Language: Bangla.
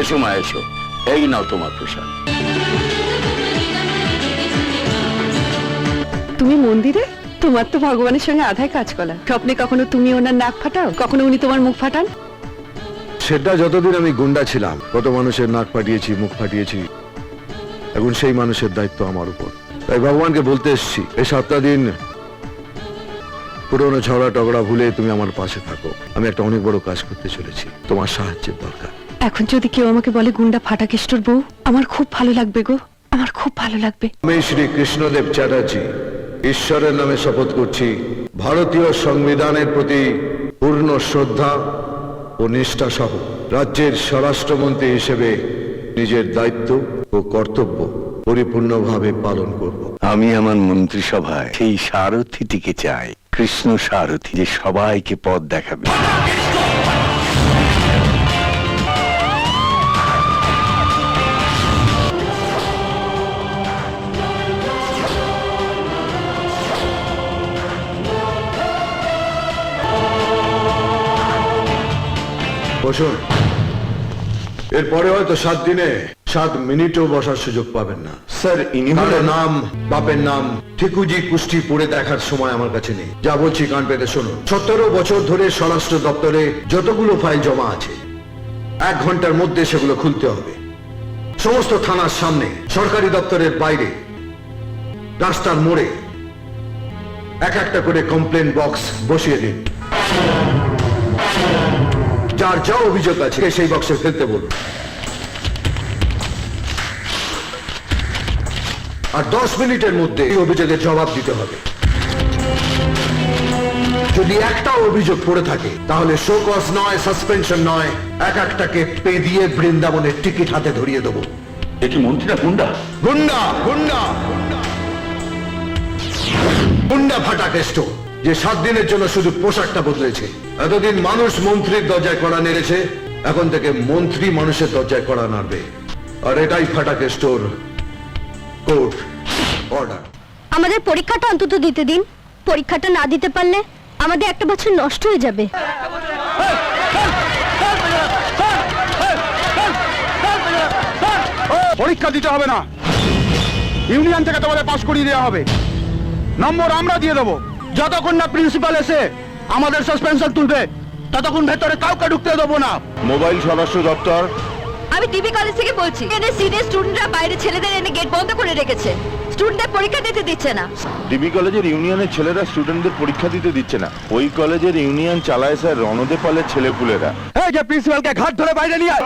এসো মা এসো, এই নাও তোমার প্রসাদ। তুমি মন্দিরে? তোমার তো ভগবানের সঙ্গে আধায় কাজ করা। স্বপ্নে কখনো তুমি ওনার নাক ফাটাও, কখনো উনি তোমার মুখ ফাটান। সেটা যতদিন আমি গুন্ডা ছিলাম, কত মানুষের নাক ফাটিয়েছি, মুখ ফাটিয়েছি। এখন সেই মানুষের দায়িত্ব আমার উপর। তাই ভগবানকে বলতে এসেছি, এই 7টা দিন পুরোনো ঝগড়া টগড়া ভুলে তুমি আমার পাশে থাকো। আমি একটা অনেক বড় কাজ করতে চলেছি, তোমার সাহায্যের দরকার। এখন যদি কেউ আমাকে বলে গুন্ডা ফাটাকেষ্টর বউ, আমার খুব ভালো লাগবে গো, আমার খুব ভালো লাগবে। আমি শ্রী কৃষ্ণদেব চ্যাটার্জি ঈশ্বরের নামে শপথ করছি, ভারতীয় সংবিধানের প্রতি পূর্ণ শ্রদ্ধা ও নিষ্ঠা সহ রাজ্যের স্বরাষ্ট্রমন্ত্রী হিসেবে নিজের দায়িত্ব ও কর্তব্য পরিপূর্ণভাবে পালন করব। আমি আমার মন্ত্রিসভায় সেই সারথীটিকে চাই, কৃষ্ণ সারথী, যে সবাইকে পথ দেখাবে। বসুন। এরপরে হয়তো 7 দিনে 7 মিনিটও বসার সুযোগ পাবেন না। স্যার, ইনি কারো নাম, বাপের নাম, ঠিকুজি কুষ্টি পড়ে দেখার সময় আমার কাছে নেই। যা বলছি কান পেতে শুনুন। 17 বছর ধরে স্বরাষ্ট্র দপ্তরে যতগুলো ফাইল জমা আছে, 1 ঘন্টার মধ্যে সেগুলো খুলতে হবে। সমস্ত থানার সামনে, সরকারি দপ্তরের বাইরে, রাস্তার মোড়ে একটা করে কমপ্লেন বক্স বসিয়ে দিন। যার যা অভিযোগ আছে সেই বক্সে ফেলতে বলুন। আর 10 মিনিটের মধ্যে এই অভিযোগের জবাব দিতে হবে। যদি একটা অভিযোগ পড়ে থাকে, তাহলে শো কজ নয়, সাসপেনশন নয়, একটাকে পে দিয়ে বৃন্দাবনের টিকিট হাতে ধরিয়ে দেবো। এ কি মন্ত্রীরা গুন্ডা? গুন্ডা গুন্ডা গুন্ডা ফাটাকেষ্ট, যে 7 দিনের জন্য শুধু পোশাকটা বদলেছে। এতদিন মানুষ মন্ত্রীর দরজায় কড়া নেড়েছে, এখন থেকে মন্ত্রী মানুষের দরজায় কড়া নাড়বে। আর এটাই ফাটাকেষ্টর কোর্ট অর্ডার। আমাদের পরীক্ষাটা অন্তত দিতে দিন। পরীক্ষাটা না দিতে পারলে আমাদের 1 বছর নষ্ট হয়ে যাবে। পরীক্ষা দিতে হবে না, ইউনিয়ন থেকে তোমাদের পাস করিয়ে দেওয়া হবে। নম্বর আমরা দিয়ে দেবো। যতক্ষণ না প্রিন্সিপাল এসে আমাদের সাসপেনশন তুলবে, ততক্ষণ ভেতরে কাউকে ঢুকতে দেবো না। মোবাইল স্বরাষ্ট্র দপ্তর। আমি টিভি কলেজ থেকে বলছি। এদের সিনিয়র স্টুডেন্টরা বাইরে ছেলেদের এনে গেট বন্ধ করে রেখেছে। স্টুডেন্টদের পরীক্ষা দিতে দিচ্ছে না। ডিবি কলেজের ইউনিয়নের ছেলেরা স্টুডেন্টদের পরীক্ষা দিতে দিচ্ছে না। ওই কলেজের ইউনিয়ন চালায় স্যার রণদে পালের ছেলেপুলেরা। এই যে প্রিন্সিপালকে ঘাট ধরে বাইরে নিয়ে আয়।